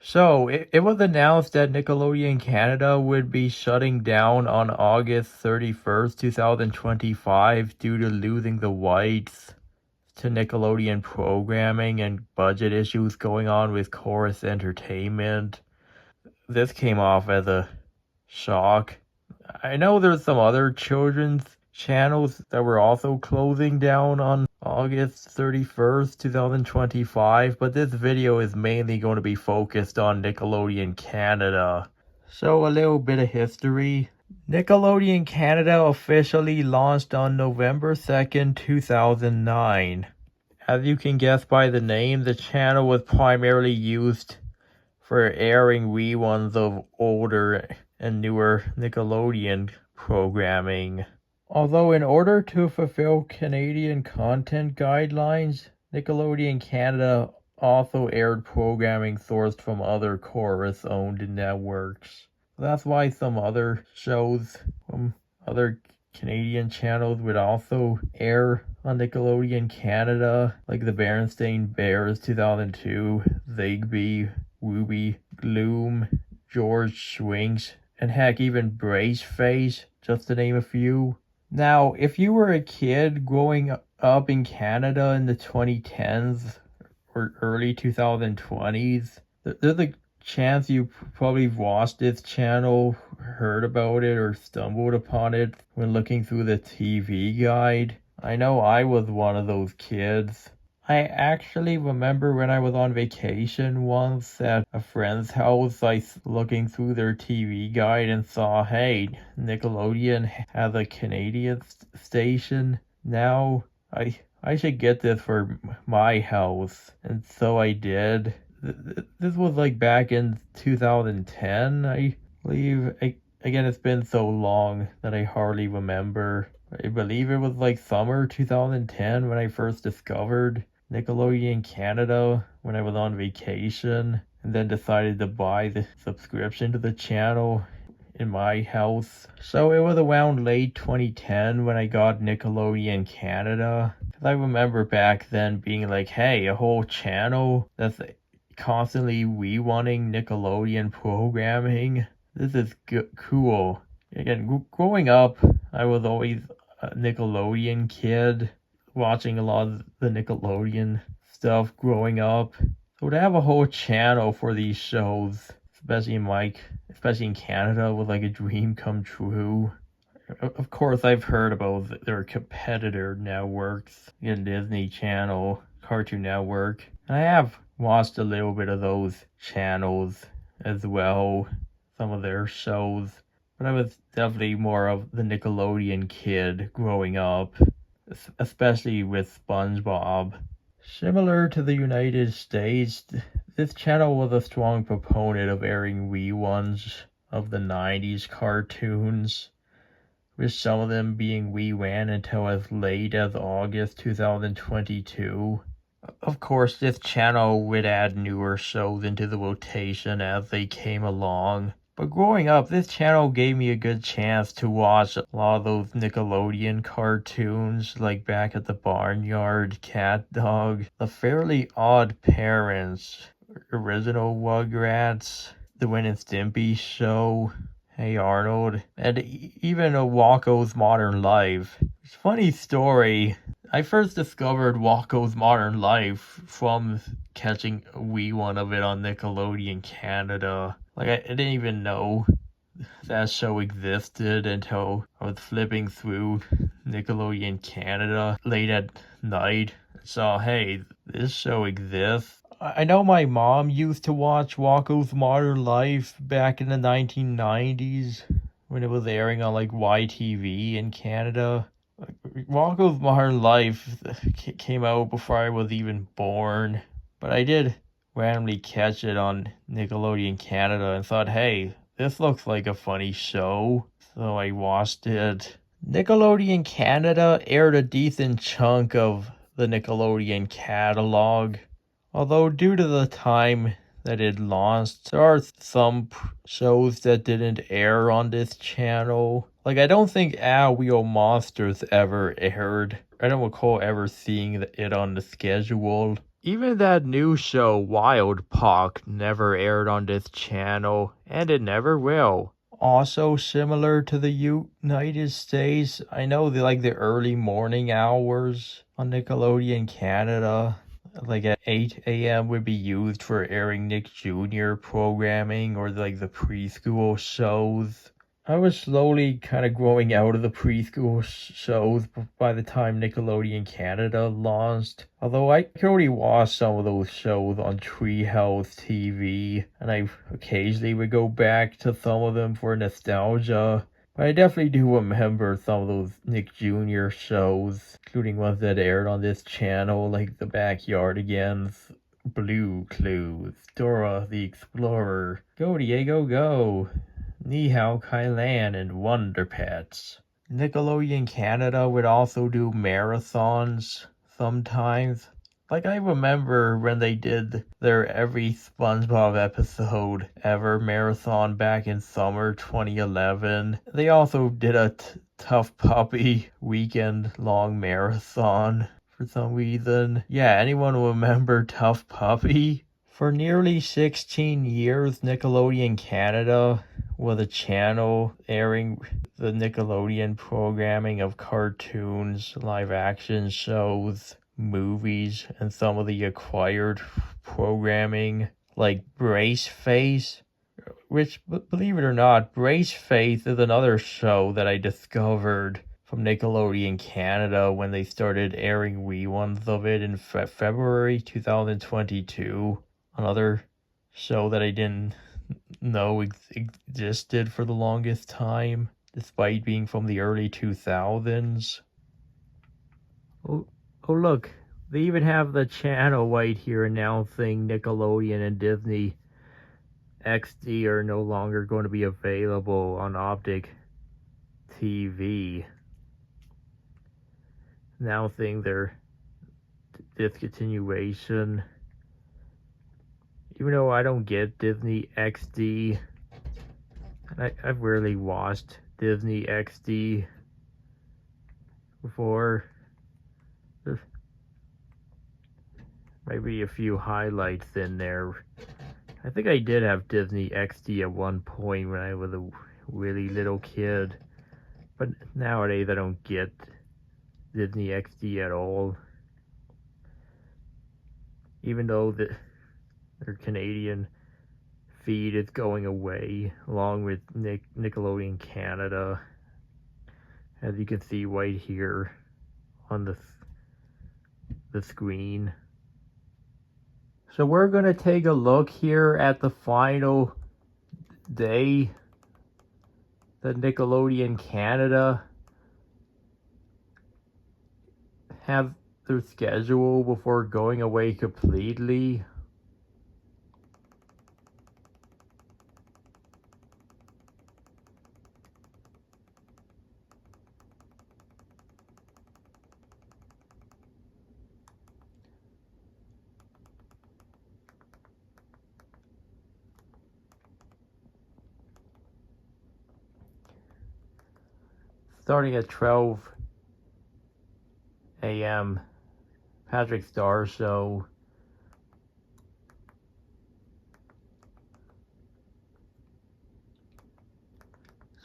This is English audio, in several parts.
So, it was announced that Nickelodeon Canada would be shutting down on August 31st, 2025 due to losing the rights to Nickelodeon programming and budget issues going on with Chorus Entertainment. This came off as a shock. I know there's some other children's channels that were also closing down on August 31st, 2025, but this video is mainly going to be focused on Nickelodeon Canada. So a little bit of history. Nickelodeon Canada officially launched on November 2nd, 2009. As you can guess by the name, the channel was primarily used for airing reruns of older and newer Nickelodeon programming. Although in order to fulfill Canadian content guidelines, Nickelodeon Canada also aired programming sourced from other Chorus-owned networks. That's why some other shows from other Canadian channels would also air on Nickelodeon Canada, like the Berenstain Bears 2002, Zigbee, Ruby, Gloom, George Swings, and heck, even Braceface, just to name a few. Now, if you were a kid growing up in Canada in the 2010s or early 2020s, there's a chance you probably watched this channel, heard about it, or stumbled upon it when looking through the TV guide. I know I was one of those kids. I actually remember when I was on vacation once at a friend's house, looking through their TV guide and saw, hey, Nickelodeon has a Canadian station now. I should get this for my house. And so I did. This was like back in 2010, I believe. Again, it's been so long that I hardly remember. I believe it was like summer 2010 when I first discovered Nickelodeon Canada when I was on vacation, and then decided to buy the subscription to the channel in my house. So it was around late 2010 when I got Nickelodeon Canada. I remember back then being like, hey, a whole channel that's constantly rerunning Nickelodeon programming. This is cool. Again, growing up, I was always a Nickelodeon kid, watching a lot of the Nickelodeon stuff growing up. So to have a whole channel for these shows, especially in Canada, was like a dream come true. Of course, I've heard about their competitor networks, Disney Channel, Cartoon Network, and I have watched a little bit of those channels as well, some of their shows, but I was definitely more of the Nickelodeon kid growing up, especially with SpongeBob. Similar to the United States, this channel was a strong proponent of airing reruns of the 90s cartoons, with some of them being reran until as late as August 2022. Of course, this channel would add newer shows into the rotation as they came along. But growing up, this channel gave me a good chance to watch a lot of those Nickelodeon cartoons, like Back at the Barnyard, Cat Dog, The Fairly Odd Parents, Original Rugrats, The Ren and Stimpy Show, Hey Arnold, and even a Walko's Modern Life. Funny story. I first discovered Walko's Modern Life from catching a wee one of it on Nickelodeon Canada. Like, I didn't even know that show existed until I was flipping through Nickelodeon Canada late at night and saw, hey, this show exists. I know my mom used to watch Walko's Modern Life back in the 1990s when it was airing on like YTV in Canada. Walko's Modern Life came out before I was even born, but I did randomly catch it on Nickelodeon Canada and thought, hey, this looks like a funny show, so I watched it. Nickelodeon Canada aired a decent chunk of the Nickelodeon catalog, although due to the time that it launched, there are some shows that didn't air on this channel. Like, I don't think Real Monsters ever aired. I don't recall ever seeing it on the schedule. Even that new show, Wild Park, never aired on this channel, and it never will. Also similar to the United States, I know the early morning hours on Nickelodeon Canada, like at 8 a.m. would be used for airing Nick Jr. programming or the preschool shows. I was slowly kind of growing out of the preschool shows by the time Nickelodeon Canada launched. Although I could already watch some of those shows on Treehouse TV, and I occasionally would go back to some of them for nostalgia. But I definitely do remember some of those Nick Jr. shows, including ones that aired on this channel, like The Backyardigans, Blue Clues, Dora the Explorer, Go Diego Go, Ni Hao Kai Lan, and Wonder Pets. Nickelodeon Canada would also do marathons sometimes. Like, I remember when they did their every SpongeBob episode ever marathon back in summer 2011. They also did a Tough Puppy weekend long marathon for some reason. Yeah, anyone remember Tough Puppy? For nearly 16 years, Nickelodeon Canada was a channel airing the Nickelodeon programming of cartoons, live action shows, movies, and some of the acquired programming like Brace Face, which, believe it or not, Brace Face is another show that I discovered from Nickelodeon Canada when they started airing reruns of it in February 2022. Another show that I didn't know existed for the longest time, despite being from the early 2000s. Oh, look, they even have the channel right here announcing Nickelodeon and Disney XD are no longer going to be available on Optic TV, announcing their discontinuation. Even though I don't get Disney XD, I've rarely watched Disney XD before. There's maybe a few highlights in there. I think I did have Disney XD at one point when I was a really little kid, but nowadays I don't get Disney XD at all. Even though their Canadian feed is going away, along with Nickelodeon Canada, as you can see right here on the screen. So we're going to take a look here at the final day that Nickelodeon Canada have their schedule before going away completely. Starting at 12 a.m. Patrick Star Show.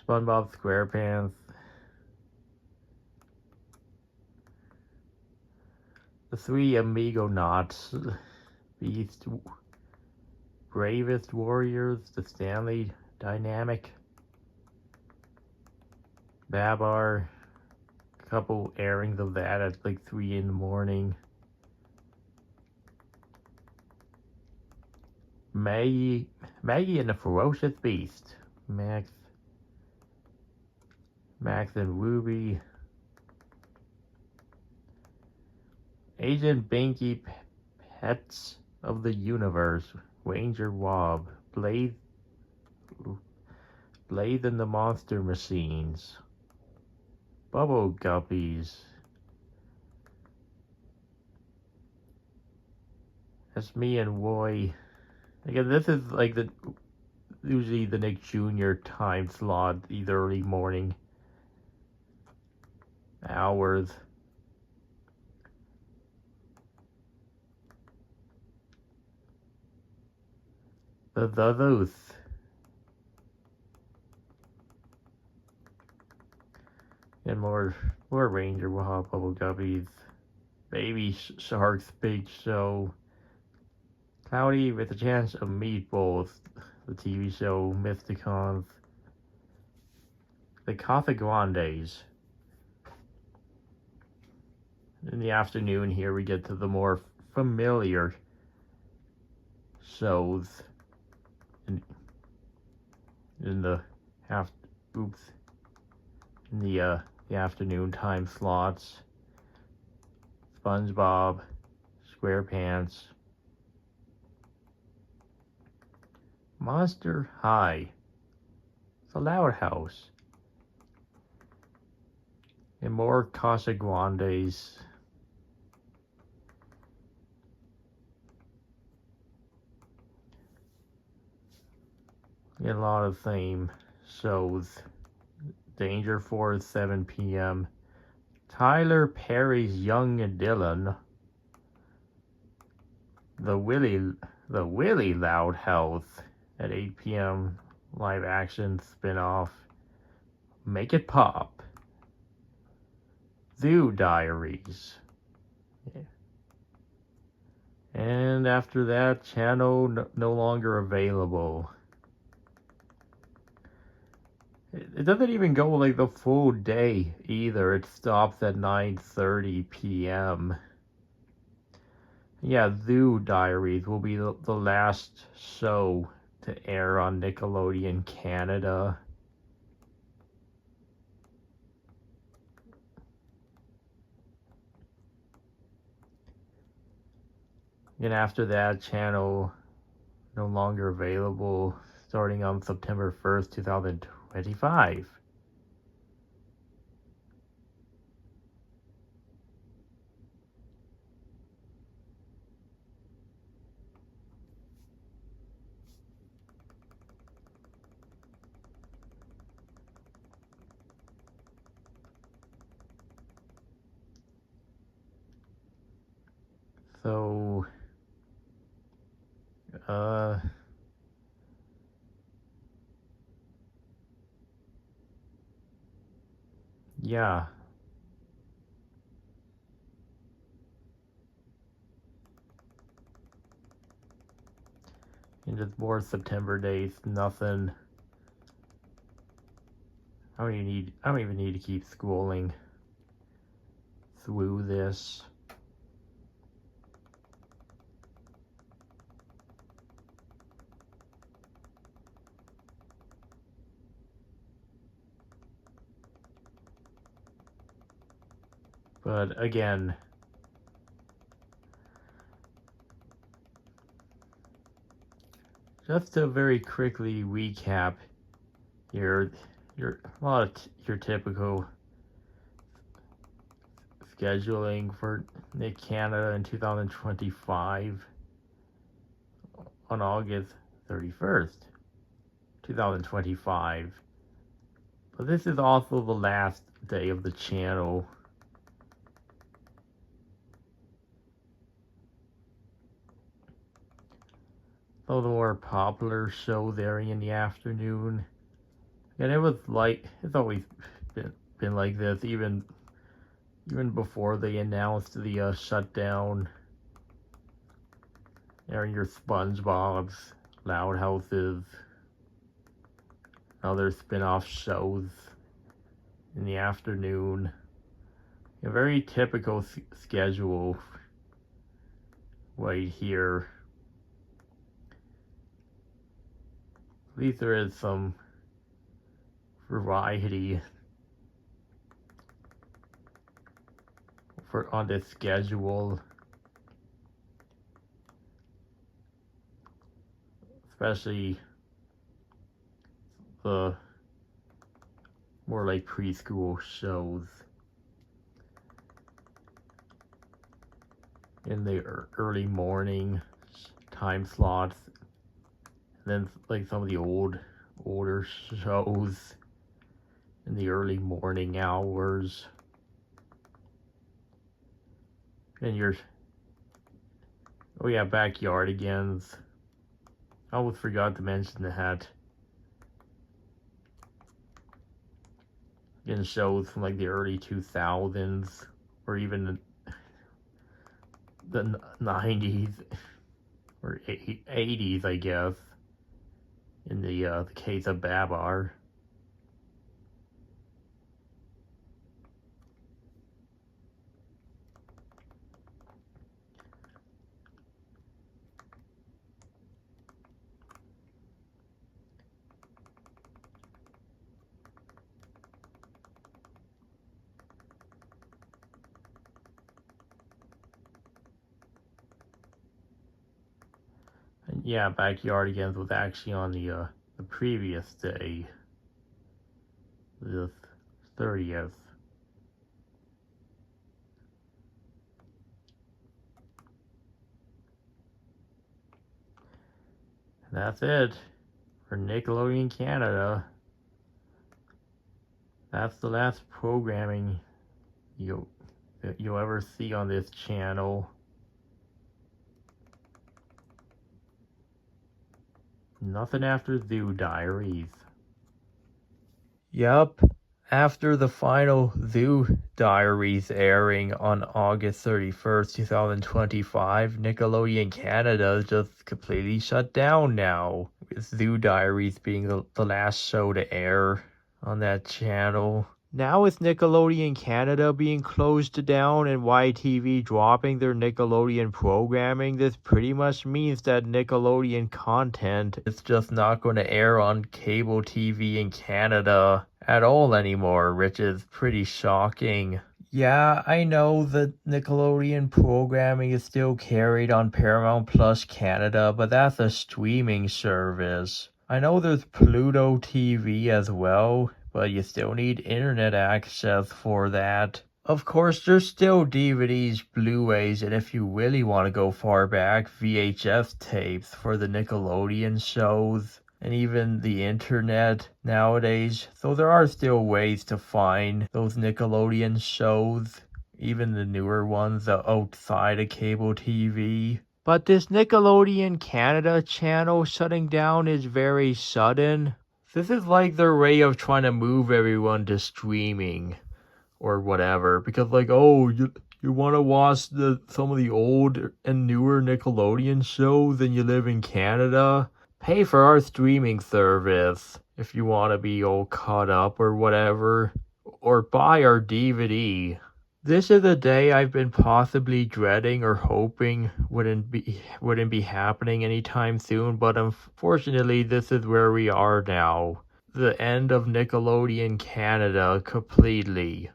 SpongeBob SquarePants. The Three Amigo Knots. Beast. Bravest Warriors. The Stanley Dynamic. Babar. A couple airings of that at like 3 in the morning. Maggie and the Ferocious Beast. Max and Ruby. Agent Binky, Pets of the Universe. Ranger Wob. Blade and the Monster Machines. Bubble Guppies. That's me and Roy. Again, this is like usually the Nick Jr. time slot, either early morning hours. those. And more Ranger will have Bubble Guppies. Baby Shark's Big Show. Cloudy with a Chance of Meatballs. The TV show Mysticons. The Casa Grandes. In the afternoon here we get to the more familiar shows in the afternoon time slots. SpongeBob, SquarePants, Monster High, The Loud House, and more Casa Grandes. A lot of same shows. Danger Force, 7 p.m. Tyler Perry's Young Dylan. The Willy Loud House at 8 p.m. Live action spin-off. Make It Pop. Zoo Diaries. Yeah. And after that, channel no longer available. It doesn't even go like the full day either. It stops at 9:30 p.m. Yeah, Zoo Diaries will be the last show to air on Nickelodeon Canada. And after that, channel no longer available starting on September 1st, 2025. So, yeah. And just more September dates, nothing. I don't even need to keep scrolling through this. But again, just to very quickly recap your typical scheduling for Nick Canada in 2025 on August 31st, 2025. But this is also the last day of the channel. So the more popular shows airing in the afternoon. And it's always been like this, even before they announced the shutdown. Airing your SpongeBob's, Loud Houses, other spin-off shows in the afternoon. A very typical schedule right here. At least there is some variety on this schedule, especially the more like preschool shows in the early morning time slots. Then like some of the older shows in the early morning hours. And Backyardigans almost forgot to mention that. In shows from like the early 2000s or even the 90s or 80s, I guess, in the case of Babar. And yeah, Backyardigans was actually on the previous day, the 30th. And that's it for Nickelodeon Canada. That's the last programming you'll ever see on this channel. Nothing after Zoo Diaries. Yup. After the final Zoo Diaries airing on August 31st, 2025, Nickelodeon Canada just completely shut down now, with Zoo Diaries being the last show to air on that channel. Now with Nickelodeon Canada being closed down and YTV dropping their Nickelodeon programming, this pretty much means that Nickelodeon content is just not going to air on cable TV in Canada at all anymore, which is pretty shocking. Yeah, I know that Nickelodeon programming is still carried on Paramount Plus Canada, but that's a streaming service. I know there's Pluto TV as well, but you still need internet access for that. Of course, there's still DVDs, Blu-rays, and if you really want to go far back, VHS tapes for the Nickelodeon shows, and even the internet nowadays. So there are still ways to find those Nickelodeon shows, even the newer ones outside of cable TV. But this Nickelodeon Canada channel shutting down is very sudden. This is like their way of trying to move everyone to streaming or whatever, because like, oh, you want to watch some of the old and newer Nickelodeon shows and you live in Canada? Pay for our streaming service if you want to be all caught up or whatever, or buy our DVD. This is a day I've been possibly dreading or hoping wouldn't be happening anytime soon, but unfortunately this is where we are now. The end of Nickelodeon Canada completely.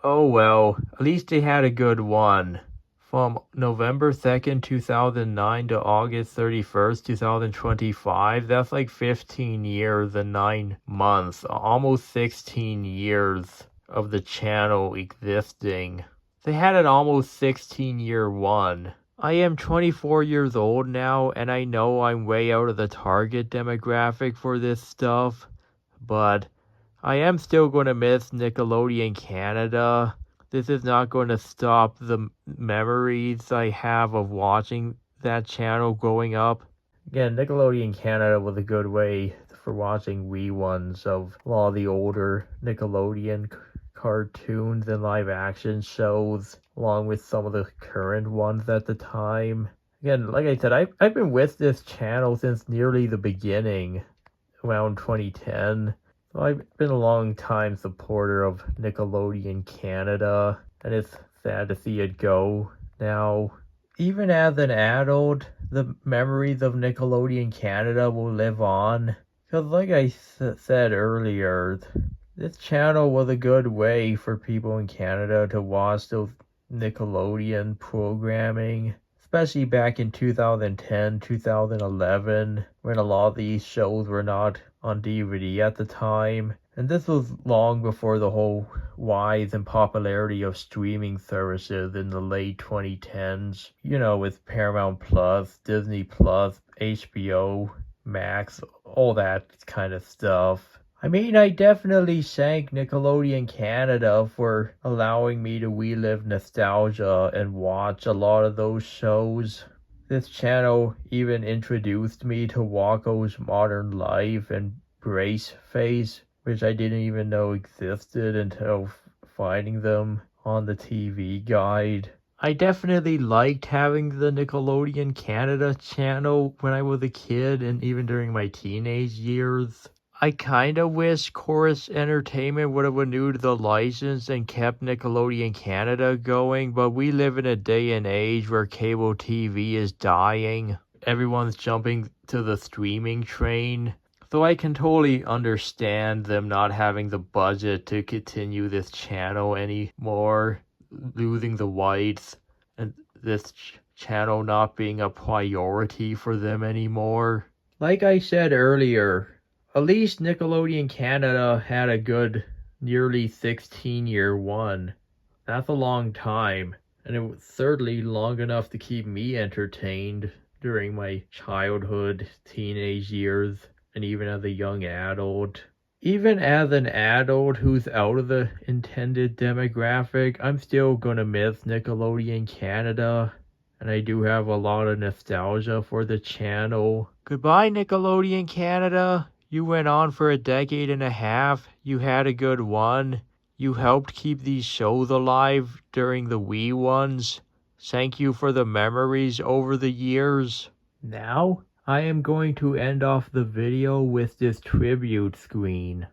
Oh well, at least they had a good one. From November 2nd, 2009 to August 31st, 2025, that's like 15 years and 9 months, almost 16 years of the channel existing. They had an almost 16-year run. I am 24 years old now, and I know I'm way out of the target demographic for this stuff, but I am still going to miss Nickelodeon Canada. This is not going to stop the memories I have of watching that channel growing up. Again, Nickelodeon Canada was a good way for watching reruns of a lot of the older Nickelodeon cartoons and live action shows, along with some of the current ones at the time. Again, like I said, I've been with this channel since nearly the beginning, around 2010. So I've been a long time supporter of Nickelodeon Canada, and it's sad to see it go now. Even as an adult, the memories of Nickelodeon Canada will live on. Because like I said earlier, this channel was a good way for people in Canada to watch those Nickelodeon programming, especially back in 2010, 2011, when a lot of these shows were not on DVD at the time. And this was long before the whole rise and popularity of streaming services in the late 2010s. You know, with Paramount Plus, Disney Plus, HBO, Max, all that kind of stuff. I mean, I definitely thank Nickelodeon Canada for allowing me to relive nostalgia and watch a lot of those shows. This channel even introduced me to Waco's Modern Life and Brace Face, which I didn't even know existed until finding them on the TV guide. I definitely liked having the Nickelodeon Canada channel when I was a kid and even during my teenage years. I kinda wish Chorus Entertainment would have renewed the license and kept Nickelodeon Canada going, but we live in a day and age where cable TV is dying. Everyone's jumping to the streaming train. So I can totally understand them not having the budget to continue this channel anymore, losing the rights, and this channel not being a priority for them anymore. Like I said earlier, at least Nickelodeon Canada had a good nearly 16-year run. That's a long time, and it was certainly long enough to keep me entertained during my childhood, teenage years, and even as a young adult. Even as an adult who's out of the intended demographic, I'm still gonna miss Nickelodeon Canada, and I do have a lot of nostalgia for the channel. Goodbye, Nickelodeon Canada. You went on for a decade and a half. You had a good one. You helped keep these shows alive during the wee ones. Thank you for the memories over the years. Now, I am going to end off the video with this tribute screen.